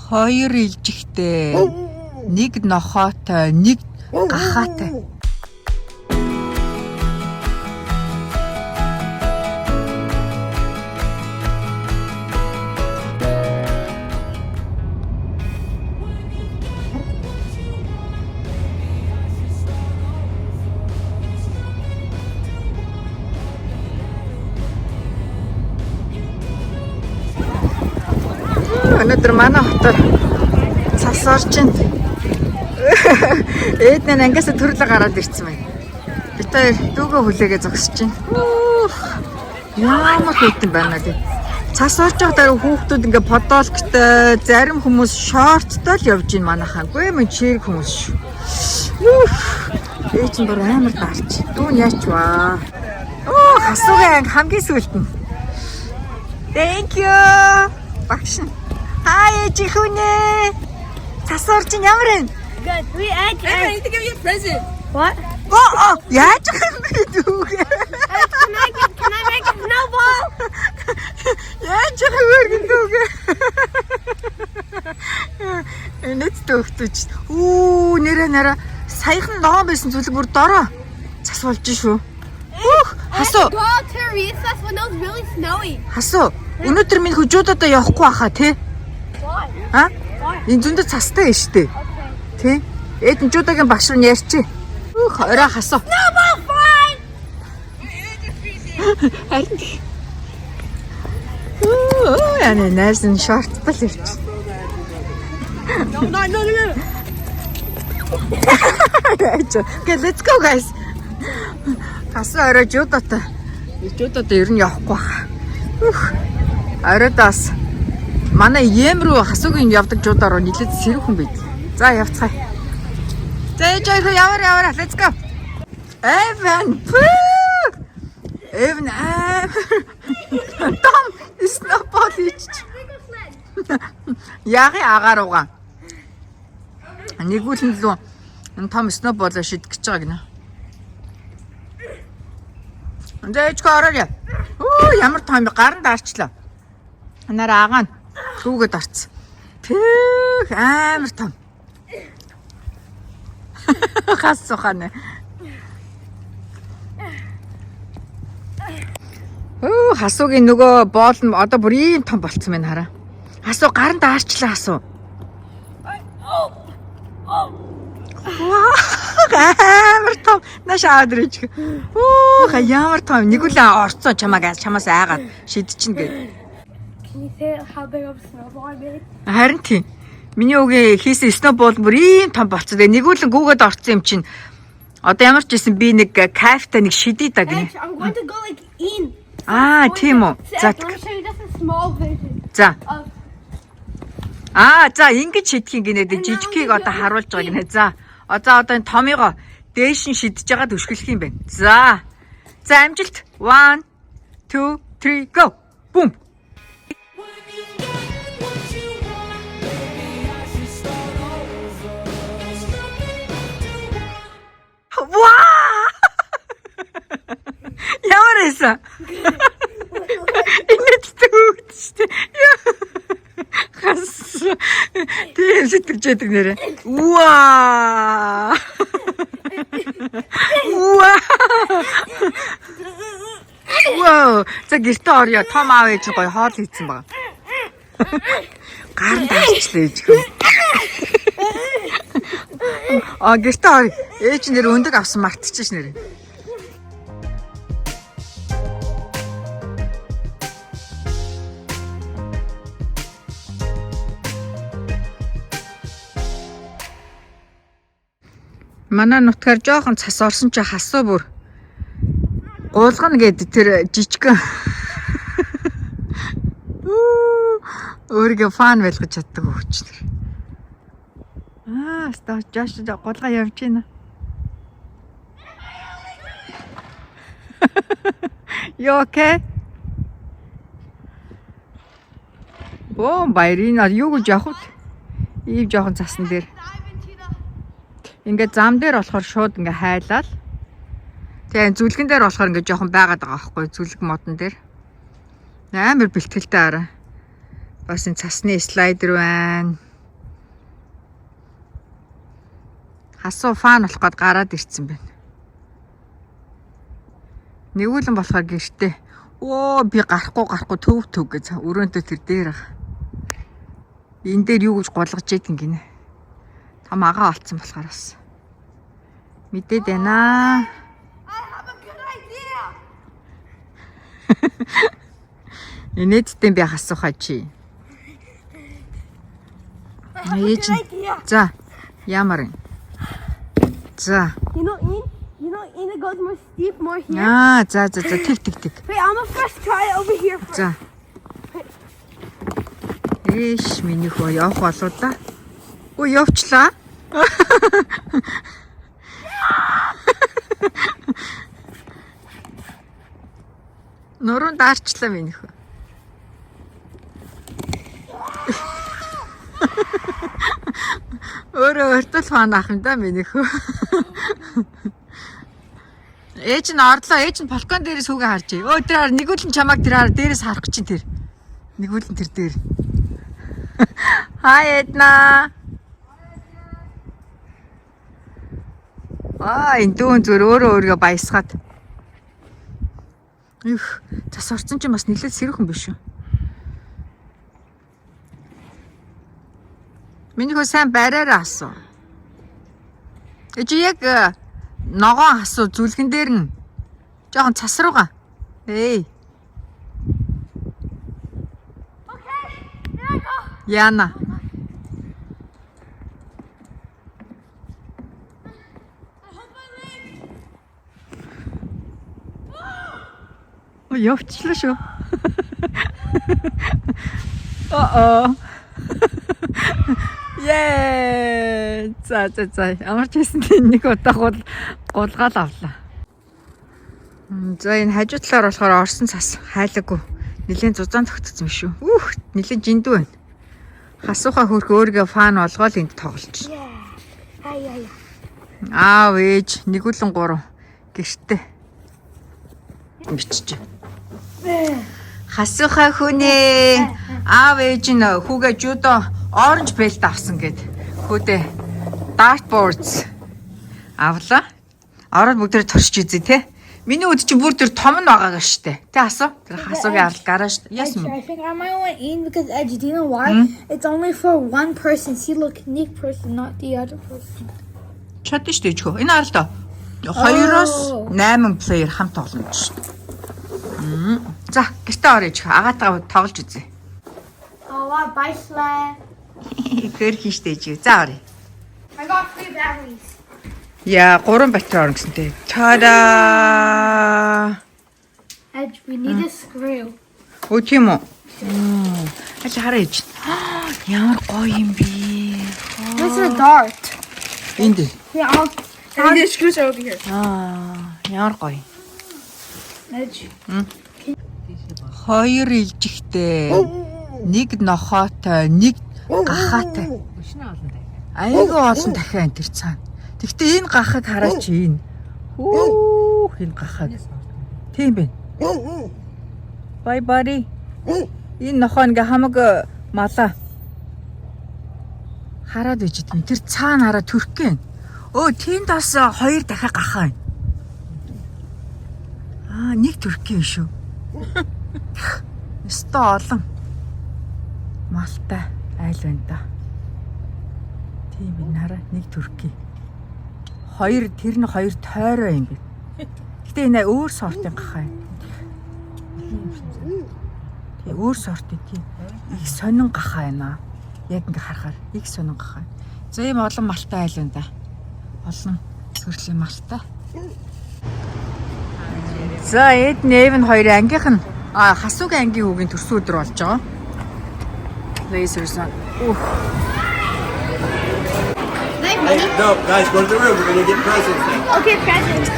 Хоёр илжихтэй. Нэг нохоотой, нэг гахаатай. Өнөөдөр манай хотод цас орж байна. Эднэр ангиас төрлө гараад ирсэн байна. Бид хоёр дүүгээ хүлээгээ зогсож байна. Ямар хэвтэн байна гэдэг. Цас орж байхдаа хүүхдүүд ингээ подолктой, зарим хүмүүс шорттой л явж байна манайхаа. Гүй мэн чирэг хүмүүс шүү. Ээ чинь бүр амар дaalч. Дүүн яач ваа. Хасуугийн анги хамгийн сүүлд нь. Thank you. Багш. Hi, Jihune. Цас орж ямар вэ? Good. We ate. I need to give you a present. What? Яаж юм бэ дүүгээ? Can I make a snowball? Яаж юм бэ дүүгээ? Энэт төгтөж. Нэрэ саяхан ногоон байсан зүйлэг бүр дороо. Цас болж шүү. Хасуу. Go out to recess when it was really snowy. Хасуу. Өнөөдөр минь хөжөөдөө явахгүй баха тий. Why? А? Энэ зөндөө цастай байна шүү дээ. Тий? Эдэн жуудагийн багш руу ярьчих. Орой хасуу. Snowball fine. Харин. Яна найсан шорттой л ирч. No. Okay, let's go guys. Хасуу орой жуудаатай. Жуудаатай ер нь явахгүй баха. Оройдоос манай Юм руу хасуугийн явдаг жуудаа руу нилээд сэрүүхэн байд. За явцгаая. За яваа. Let's go. Evan. Том snowball ич. Яагаад агаар угаа. Нэгүүлэн лөө энэ том snowball шидэх гэж байгаа гинэ. Эндэж ороо. Ямар том гарын даарчлаа. Анаар агаа нь дүүгээд орцсон. Тэг амар том. Хасуухана. Хасуугийн нөгөө боол нь одоо бүр ийм том болцсон байна хараа. Хасуу гарын даарчлаа хасуу. Амар том. Нашаа дрэж. Ямар том. Нэгүлээ орцсон чамаас айгаад шидчихнэ гэ. Can you say how big of a snowball I made? Харин тийм. Миний өгийн хийсэн snowball бүр ийм том болцсон. Нэгүүлэн гүүгээд орцсон юм чинь. Одоо ямар ч байсан би нэг кайфтай нэг шидий да гинэ. I'm going to go like in. Тийм үү. За. I want to show you just a small version. За. Of За ингэж шидхийн гинэ жижигхийг одоо харуулж байгаа гинэ. За. Одоо энэ томьёо дээш нь шидэж байгаа төшгөлөх юм байна. За. За амжилт. 1 2 3 go. Boom. Ваа! Ямар эсэ? Инээд төгчтэй. Хас. Тийм сэтгэж яадаг нэрэ. Ваа! Вау! За гэртээ орё. Том аав ээж гоё хоол хийцэн баг. Гарын даарчлаа ээж хөө. Гэртээ орё. Ээж нэр өндөг авсан мартчихш нэр. Манай нутгаар жоохон цас орсон чи хасуу бүр гуулгана гэд тэр жижигхэн өөрийгөө фан байлгаж чаддаг хөвчнөр. Жааш гуулгаа явж байна. You okay? Баярина юу гэж явах вэ? Ийм жоохон цасан дээр. Ингээд зам дээр болохоор шууд ингээ хайлал. Тэгээ зүлгэн дээр болохоор ингээ жоохон байгаад байгаа байхгүй зүлэг модон дээр. Амар бэлтгэлтэй араа. Бас энэ цасны слайдер байна. Хасуу фан болох гээд гараад ирцэн байна. Нэгүүлэн болохоор гэртээ. Оо би гарахгүй төв гэж өрөөндөө тэр дээр байгаа. Энэ дээр юу гэж голгож ядин гинэ. Том агаа олцсон болохоор бас. Мэдээд байна. I have a good idea. Инээдтэй би хасуухаа чи. I have a good idea. За. Ямар юм? За. You know, it goes more steep, more here. За. Тэг. Wait, I'm gonna first try it over here first. За. Эш миний хөө явах болоо да. Өө явчлаа. Нуруунд даарчлаа миний хөө. Өөртөө фан ах юм да миний хөө. Ээж нь орлоо. Ээж нь балкон дээрээс хүүгээ харж ий. Өө тэр нэгүүлэн чамайг тэр дээрээс харах чинь тэр. Нэгүүлэн тэр дээр. Hi Edna. Энэ дүүн зүгээр өөрийгөө баясгаад. Цас орсон чинь бас нэлээд сэрүүхэн биш үү? Миний хөө сайн бариараа асуу. Чи яг ногоон асуу зүлгэн дээр нь жоохон цас руугаа. Эй. Okay, here I go. Яна. Явчлаа шүү. Яа. За. Ямар ч байсан нэг удаа гулгаал авлаа. За энэ хажуу талаар болохоор орсон цас хайлаггүй. Нилийн зузаан тогтсон шүү. Нилийн жиндүү байна. Хасуухаа хөрх өөргөө фан болгоол энд тоглож. Аав ээж нэгүүлэн 3 гэртээ. Бичиж. Хасуухаа хүнээ аав ээж нь хүүгээ жудо оранж бэлт авсан гэд. Хүүдээ dartboards авлаа. Ороод бүгдээ туршиж үзье те. Миний үд чинь бүр тэр том нь байгаа штэ. Тэ асуу. Тэр хасуугийн арал гараж. Яасан I think I might want in because Edge, do you know why? It's only for one person. See, look, Nick person, not the other person. Чад штэ ичхөө. Энэ аралда 2-оос 8 плеер хамт тоглоно штэ. За, гэртээ орё ичхөө. Агаатайгаа тоглож үзье. Oh, I buy slab. Хэр хийштэй ичхөө. За орё. I got 3 batteries. Яа, 3 батарей орно гэсэнтэй. Та-да! Edge, we need a screw. Үгүй тийм үү? Аль хараа ич. Ямар гоё юм бэ? This is a dart. Энд. Yeah, And the screws are over here. Ямар гоё. Edge. Хоёр илжихтэй. Нэг нохоотой, нэг гахаатай. Айгүй олон дахиад энэ тэр цаана. Гэхдээ энэ гахаг хараач энэ. Энэ гахаг. Тийм бэ. Bye buddy. Энэ нохоо ингээ хамаг малаа. Хараад байж идэв. Тэр цаана хараа төрхгэн. Тэнд бас 2 дахиад гахаа байна. Нэг төрхгэн шүү. Өстой олон. Малтай айл байна да. Тийм энэ хараа нэг төрхгэн. Тэр нь 2 тойроо юм бэ. Гэтэ энэ өөр сортын гахаа юм. Тэгээ өөр сортын тийм их сонин гахаа байна. Яг ингээ харахаар их сонин гахаа. За ийм олон малтай айл байна да. Олон төрлийн малтай. За эд нэв нь 2 ангийнх нь хасуугийн ангийн хүүгийн төрсөн өдөр болж байгаа. Lasers on. No, guys, go to the room. We're gonna get presents now. Okay, presents.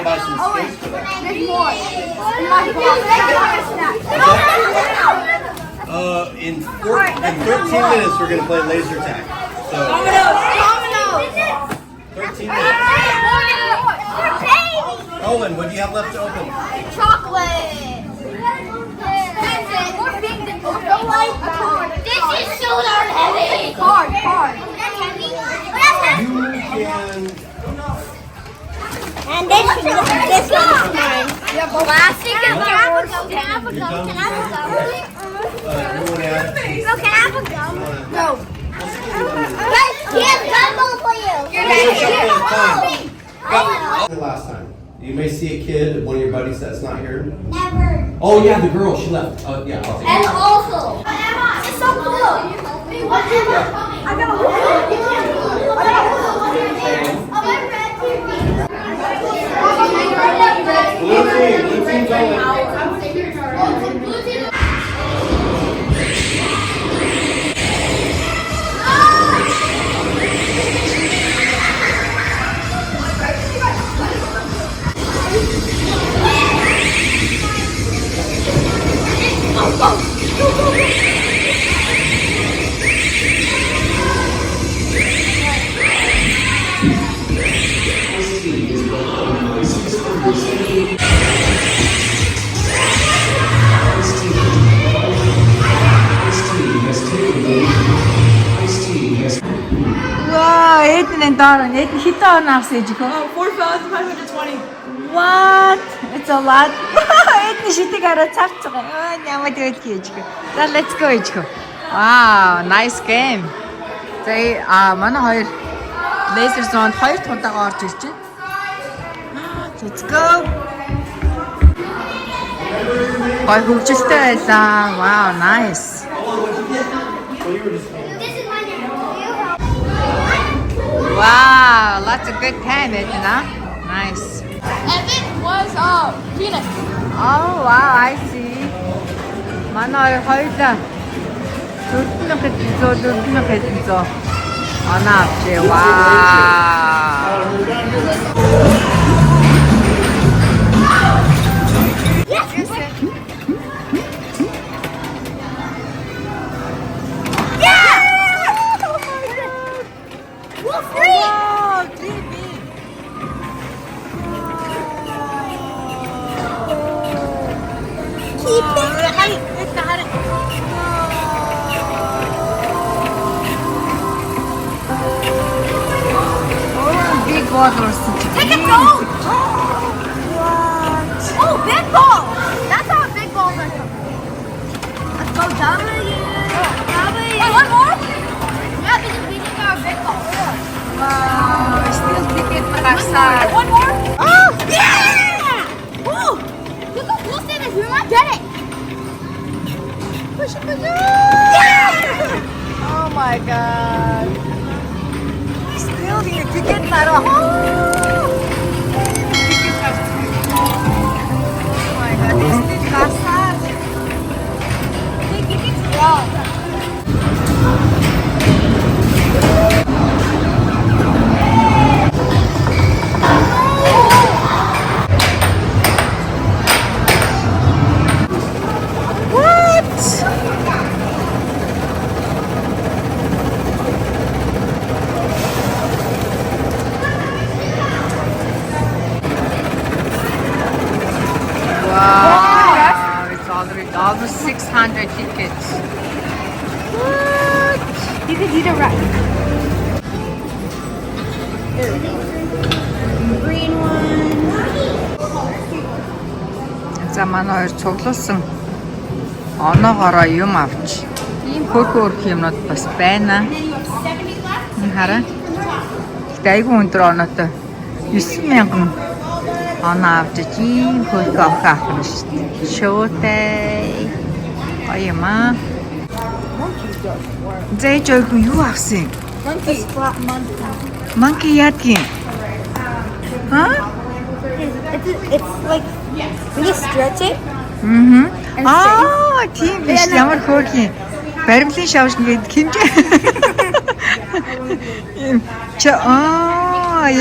Buy some There's more. In 13 minutes, we're gonna play laser tag. So 13 minutes. Owen, what do you have left to open? Chocolate. This is so darn heavy. Card. That's heavy. You can. And this one's mine. Plastic. Can I have a gum? Can I have a gum? Can I have a gum? You want to add? No, can I have a gum? No. Guys, here's gumbo for you. The last time. You may see a kid, one of your buddies that's not here. Never. Oh yeah, the girl, she left. Yeah, I'll take And it. also, Emma, it's so cool. I got a Blue team's Owen. Wow, Edna and Dara. Edna, hit on our stage. 4,520. What? It's a lot. Edna, she got a tough to go. Now I do it, kid. Let's go, Ichiko. Wow, nice game. They манай хоёр laser zone 2 тудаага орж ирж байна. Let's go. Гой хөвгөлтэй байлаа. Wow, nice. Wow, lots of good time, Edna. Nice. Evan was peanut. Oh, wow, I see. Манай хоёулаа 4,700 оноо авчээ. Wow. Big ball orsun. Take it home. Oh, big ball. That's how a big ball is. Let's go W. Wait, one more? Yeah, this is beating our big ball. Wow, still ticket nakasal. One more? Oh, yeah! Woo! Look how close it is. We might get it. Push it, push it. Yeah! Oh my god. Still here, ticket naro. Oh my god, this is kasal. It's wrong. Wow, it's already almost 600 tickets. What? You can eat it right. Green one. За манай хоёр цуглуулсан оноогоороо юм авч хөөх юмнууд бас байна. Хараа. Гэтэ айгүй өндөр оноотой 9,000 оноо авч ийм хөөх авах юм шүү дээ. Шуутай. Аяма. Зэжээг юу авсан? Monkey. Flat monkey. Monkey ядгийн. Huh? It's like when you stretch it. Аа, тийм биш ямар хөөх юм. Баримлын шавж ингээд хэмжээ.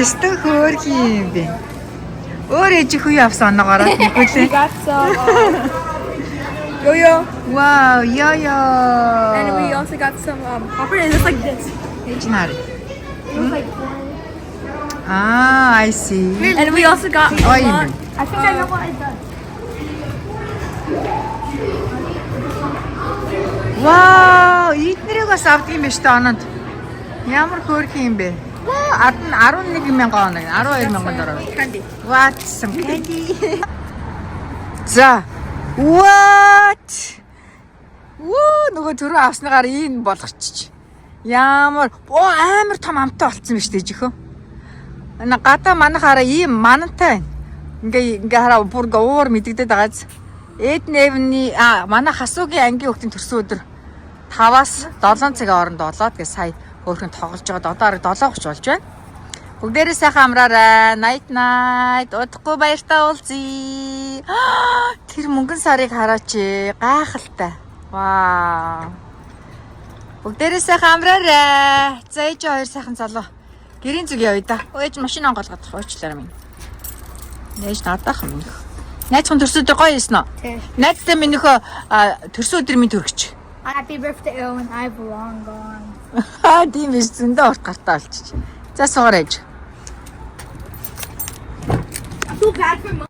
Ястэ хөөх юм бэ. Өөр ээж хүү авсан оноогоороо нэгүүлээ. Got some yo-yo, Вау, ёо. and we also got some popper, and it's like this. Ээж нар. I see. And we also got a Ой. lot. I think I know what I done. Вау, эднэрийг бас авдаг юм байна шүү дээ онод. Ямар хөөрхөн юм бэ? Вау, 11,000 оног, 12,000 дороо. Candy. What some candy? За. What? Вөө, нөгөө түрүү авсныгаар ийм болгочих. Ямар амар том амттай болцсон биз дээ жихөө. Гадаа манахаараа ийм манантай байна. Ингээ хараа бүр уур мэдэгдээд байгааз. Эд нэвний манай хасуугийн ангийн хүүхдийн төрсөн өдөр 5-аас 7 цагийн хооронд болоод гэж сая хөөрхөн тоглож байгаад одоо 7:30 болж байна. Бүгдээрээ сайхан амраарай. Night night. Удахгүй баяртай уулзъя. Тэр мөнгөн сарыг хараач. Гайхалтай. Вау. Бүгдээрээ сайхан амраарай. За ээж хоёр сайхан залуу. Гэрийн зүг явъя да. Ээж машин онгоолгоод уучлаарай минь. Ээж надах юм. Найзхан төрсөн өдөр гоё юмсан уу? Тийм. Найзтай минийхөө төрсөн өдөр минь төрөгч. Happy birthday, Owen. I've long gone. Тийм биш зөндөө урт гартаа болчих. За суугаар ээж. Too bad for mom.